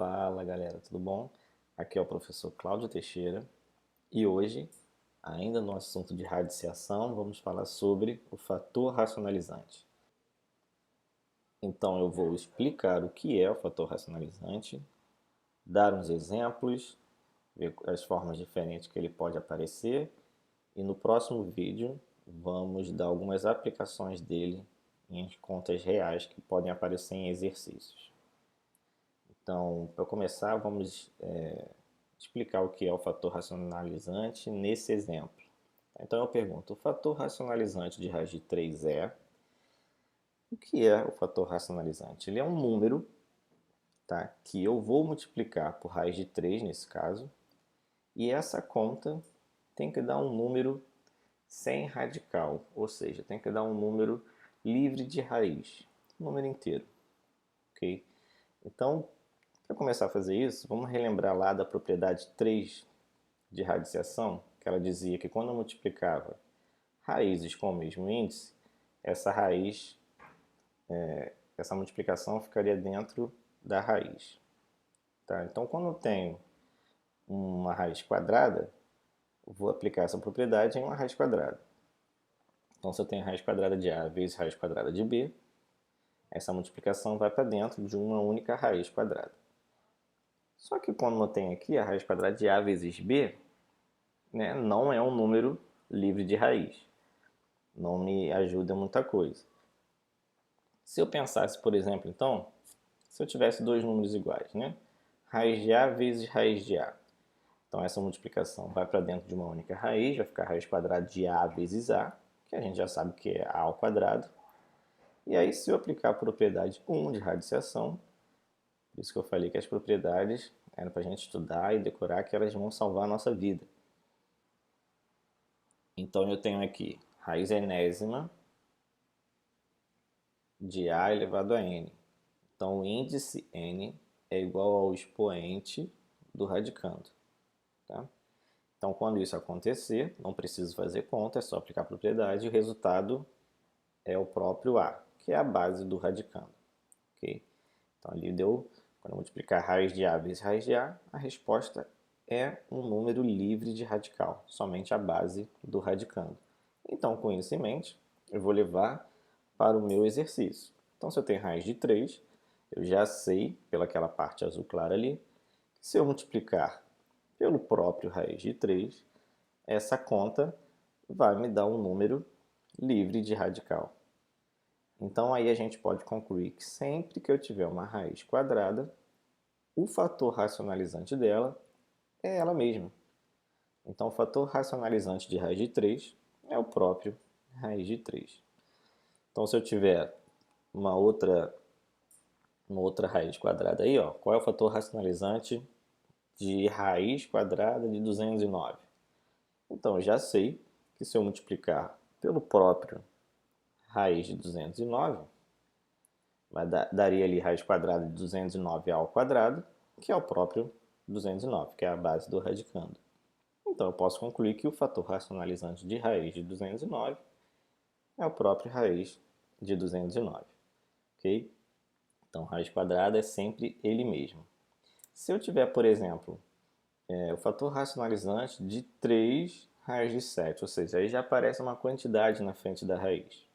Fala galera, tudo bom? Aqui é o professor Cláudio Teixeira e hoje, ainda no assunto de radiciação, vamos falar sobre o fator racionalizante. Então eu vou explicar o que é o fator racionalizante, dar uns exemplos, ver as formas diferentes que ele pode aparecer e no próximo vídeo vamos dar algumas aplicações dele em contas reais que podem aparecer em exercícios. Então, para começar, vamos explicar o que é o fator racionalizante nesse exemplo. Então, eu pergunto, o fator racionalizante de raiz de 3 é... O que é o fator racionalizante? Ele é um número, tá, que eu vou multiplicar por raiz de 3, nesse caso, e essa conta tem que dar um número sem radical, ou seja, tem que dar um número livre de raiz, um número inteiro, ok? Então, para começar a fazer isso, vamos relembrar lá da propriedade 3 de radiciação, que ela dizia que quando eu multiplicava raízes com o mesmo índice, essa multiplicação ficaria dentro da raiz. Tá? Então, quando eu tenho uma raiz quadrada, eu vou aplicar essa propriedade em uma raiz quadrada. Então, se eu tenho raiz quadrada de A vezes raiz quadrada de B, essa multiplicação vai para dentro de uma única raiz quadrada. Só que quando eu tenho aqui a raiz quadrada de A vezes B, né, não é um número livre de raiz. Não me ajuda muita coisa. Se eu pensasse, por exemplo, então, se eu tivesse dois números iguais, né? Raiz de A vezes raiz de A. Então essa multiplicação vai para dentro de uma única raiz, vai ficar raiz quadrada de A vezes A, que a gente já sabe que é A ao quadrado. E aí se eu aplicar a propriedade 1 de radiciação, por isso que eu falei que as propriedades eram para a gente estudar e decorar, que elas vão salvar a nossa vida. Então eu tenho aqui raiz enésima de A elevado a n. Então o índice n é igual ao expoente do radicando. Tá? Então quando isso acontecer, não preciso fazer conta, é só aplicar a propriedade e o resultado é o próprio A, que é a base do radicando. Okay? Então ali deu, quando eu multiplicar raiz de A vezes raiz de A, a resposta é um número livre de radical, somente a base do radicando. Então com isso em mente, eu vou levar para o meu exercício. Então se eu tenho raiz de 3, eu já sei, pelaquela parte azul clara ali, que se eu multiplicar pelo próprio raiz de 3, essa conta vai me dar um número livre de radical. Então aí a gente pode concluir que sempre que eu tiver uma raiz quadrada, o fator racionalizante dela é ela mesma. Então o fator racionalizante de raiz de 3 é o próprio raiz de 3. Então se eu tiver uma outra raiz quadrada aí, ó, qual é o fator racionalizante de raiz quadrada de 209? Então eu já sei que se eu multiplicar pelo próprio raiz de 209, daria ali raiz quadrada de 209 ao quadrado, que é o próprio 209, que é a base do radicando. Então eu posso concluir que o fator racionalizante de raiz de 209 é o próprio raiz de 209. Ok? Então raiz quadrada é sempre ele mesmo. Se eu tiver, por exemplo, o fator racionalizante de 3 raiz de 7, ou seja, aí já aparece uma quantidade na frente da raiz.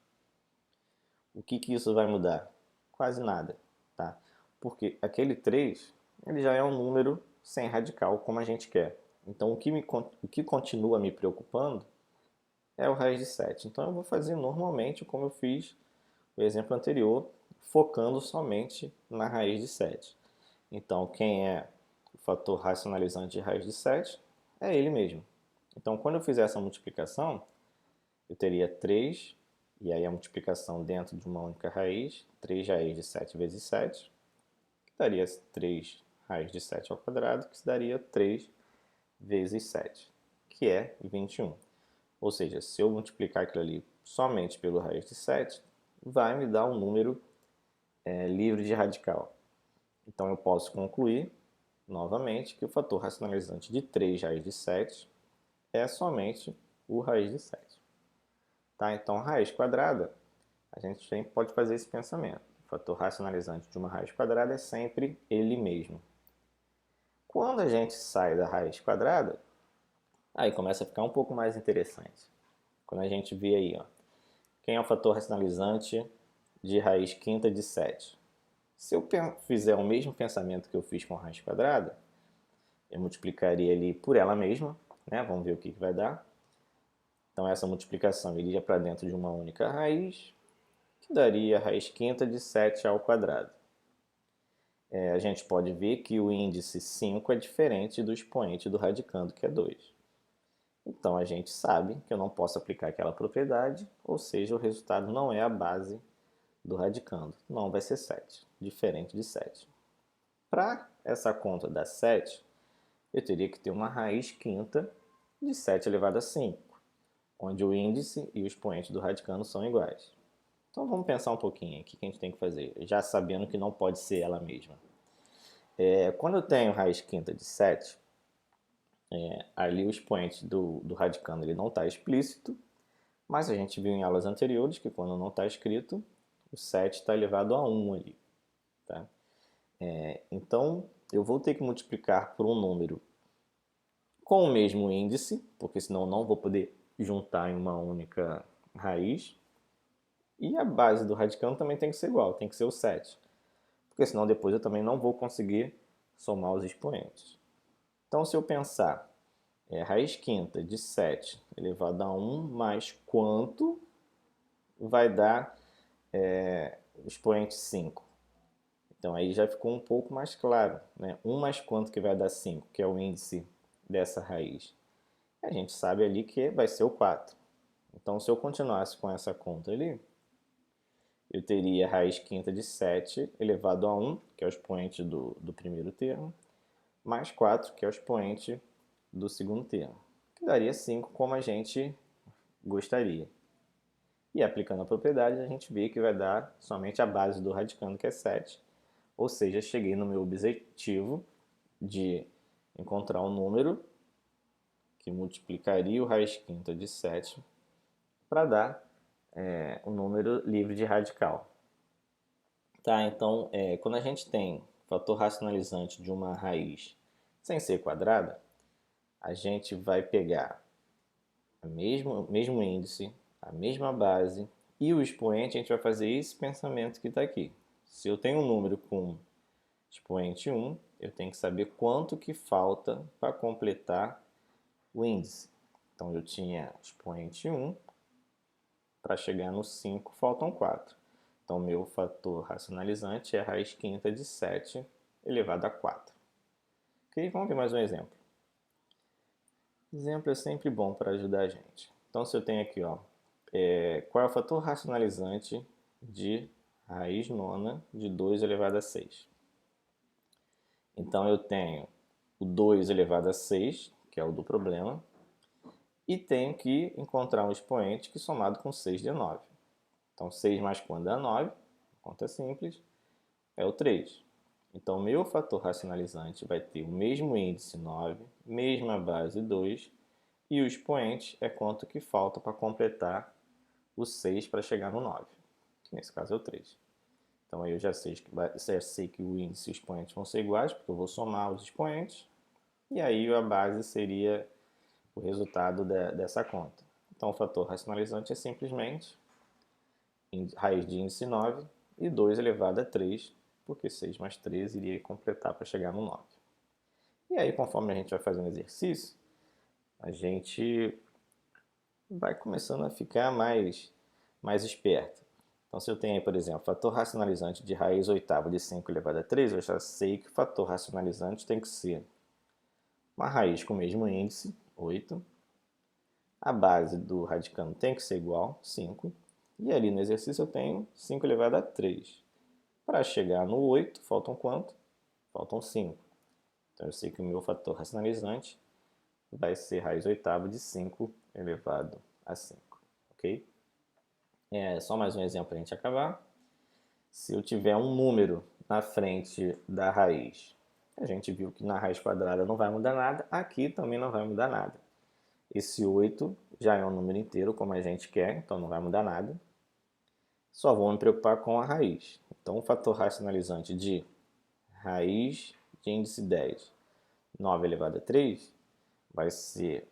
O que isso vai mudar? Quase nada, tá? Porque aquele 3, ele já é um número sem radical, como a gente quer. Então, o que continua me preocupando é o raiz de 7. Então, eu vou fazer normalmente como eu fiz no exemplo anterior, focando somente na raiz de 7. Então, quem é o fator racionalizante de raiz de 7 é ele mesmo. Então, quando eu fizer essa multiplicação, eu teria 3, e aí a multiplicação dentro de uma única raiz, 3 raiz de 7 vezes 7, que daria 3 raiz de 7 ao quadrado, que daria 3 vezes 7, que é 21. Ou seja, se eu multiplicar aquilo ali somente pelo raiz de 7, vai me dar um número livre de radical. Então eu posso concluir, novamente, que o fator racionalizante de 3 raiz de 7 é somente o raiz de 7. Tá? Então, raiz quadrada, a gente sempre pode fazer esse pensamento. O fator racionalizante de uma raiz quadrada é sempre ele mesmo. Quando a gente sai da raiz quadrada, aí começa a ficar um pouco mais interessante. Quando a gente vê aí, ó, quem é o fator racionalizante de raiz quinta de 7? Se eu fizer o mesmo pensamento que eu fiz com a raiz quadrada, eu multiplicaria ali por ela mesma, né? Vamos ver o que vai dar. Então essa multiplicação iria para dentro de uma única raiz, que daria a raiz quinta de 7 ao quadrado. A gente pode ver que o índice 5 é diferente do expoente do radicando, que é 2. Então a gente sabe que eu não posso aplicar aquela propriedade, ou seja, o resultado não é a base do radicando. Não vai ser 7, diferente de 7. Para essa conta dar 7, eu teria que ter uma raiz quinta de 7 elevado a 5, onde o índice e o expoente do radicando são iguais. Então vamos pensar um pouquinho aqui o que a gente tem que fazer, já sabendo que não pode ser ela mesma. Quando eu tenho raiz quinta de 7, ali o expoente do radicando ele não está explícito, mas a gente viu em aulas anteriores que quando não está escrito, o 7 está elevado a 1 ali. Tá? Então, eu vou ter que multiplicar por um número com o mesmo índice, porque senão eu não vou poder juntar em uma única raiz. E a base do radicando também tem que ser igual, tem que ser o 7. Porque senão depois eu também não vou conseguir somar os expoentes. Então, se eu pensar raiz quinta de 7 elevado a 1 mais quanto vai dar o expoente 5. Então, aí já ficou um pouco mais claro. Né? 1 mais quanto que vai dar 5, que é o índice dessa raiz. A gente sabe ali que vai ser o 4. Então, se eu continuasse com essa conta ali, eu teria raiz quinta de 7 elevado a 1, que é o expoente do primeiro termo, mais 4, que é o expoente do segundo termo, que daria 5, como a gente gostaria. E aplicando a propriedade, a gente vê que vai dar somente a base do radicando, que é 7. Ou seja, cheguei no meu objetivo de encontrar um número que multiplicaria o raiz quinta de 7 para dar um número livre de radical. Tá, então, quando a gente tem fator racionalizante de uma raiz sem ser quadrada, a gente vai pegar o mesmo índice, a mesma base, e o expoente a gente vai fazer esse pensamento que está aqui. Se eu tenho um número com expoente 1, eu tenho que saber quanto que falta para completar o índice. Então, eu tinha expoente 1, para chegar no 5 faltam 4. Então, meu fator racionalizante é a raiz quinta de 7 elevado a 4. Ok? Vamos ver mais um exemplo. Exemplo é sempre bom para ajudar a gente. Então, se eu tenho aqui, ó, qual é o fator racionalizante de raiz nona de 2 elevado a 6? Então, eu tenho o 2 elevado a 6, que é o do problema, e tenho que encontrar um expoente que somado com 6 dê 9. Então, 6 mais quando dá 9, conta simples, é o 3. Então, meu fator racionalizante vai ter o mesmo índice 9, mesma base 2, e o expoente é quanto que falta para completar o 6 para chegar no 9, que nesse caso é o 3. Então, aí eu já sei que o índice e o expoente vão ser iguais, porque eu vou somar os expoentes, e aí a base seria o resultado dessa conta. Então, o fator racionalizante é simplesmente raiz de índice 9 e 2 elevado a 3, porque 6 mais 3 iria completar para chegar no 9. E aí, conforme a gente vai fazendo exercício, a gente vai começando a ficar mais esperto. Então, se eu tenho aí, por exemplo, fator racionalizante de raiz oitava de 5 elevado a 3, eu já sei que o fator racionalizante tem que ser uma raiz com o mesmo índice, 8. A base do radicando tem que ser igual, 5. E ali no exercício eu tenho 5 elevado a 3. Para chegar no 8, faltam quanto? Faltam 5. Então eu sei que o meu fator racionalizante vai ser raiz oitava de 5 elevado a 5. Ok? Só mais um exemplo para a gente acabar. Se eu tiver um número na frente da raiz, a gente viu que na raiz quadrada não vai mudar nada, aqui também não vai mudar nada. Esse 8 já é um número inteiro, como a gente quer, então não vai mudar nada. Só vou me preocupar com a raiz. Então, o fator racionalizante de raiz de índice 10 9 elevado a 3 vai ser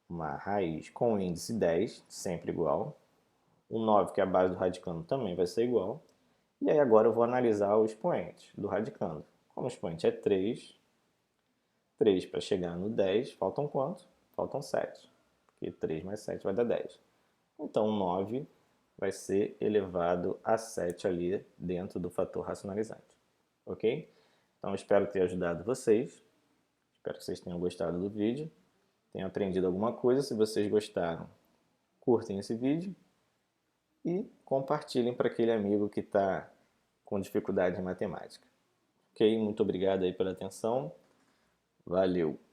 uma raiz com índice 10, sempre igual. O 9, que é a base do radicando, também vai ser igual. E aí agora eu vou analisar o expoente do radicando. Como o expoente é 3, 3 para chegar no 10, faltam quanto? Faltam 7, porque 3 mais 7 vai dar 10. Então 9 vai ser elevado a 7 ali dentro do fator racionalizante. Ok? Então espero ter ajudado vocês. Espero que vocês tenham gostado do vídeo, tenham aprendido alguma coisa. Se vocês gostaram, curtem esse vídeo e compartilhem para aquele amigo que está com dificuldade em matemática. Ok? Muito obrigado aí pela atenção. Valeu!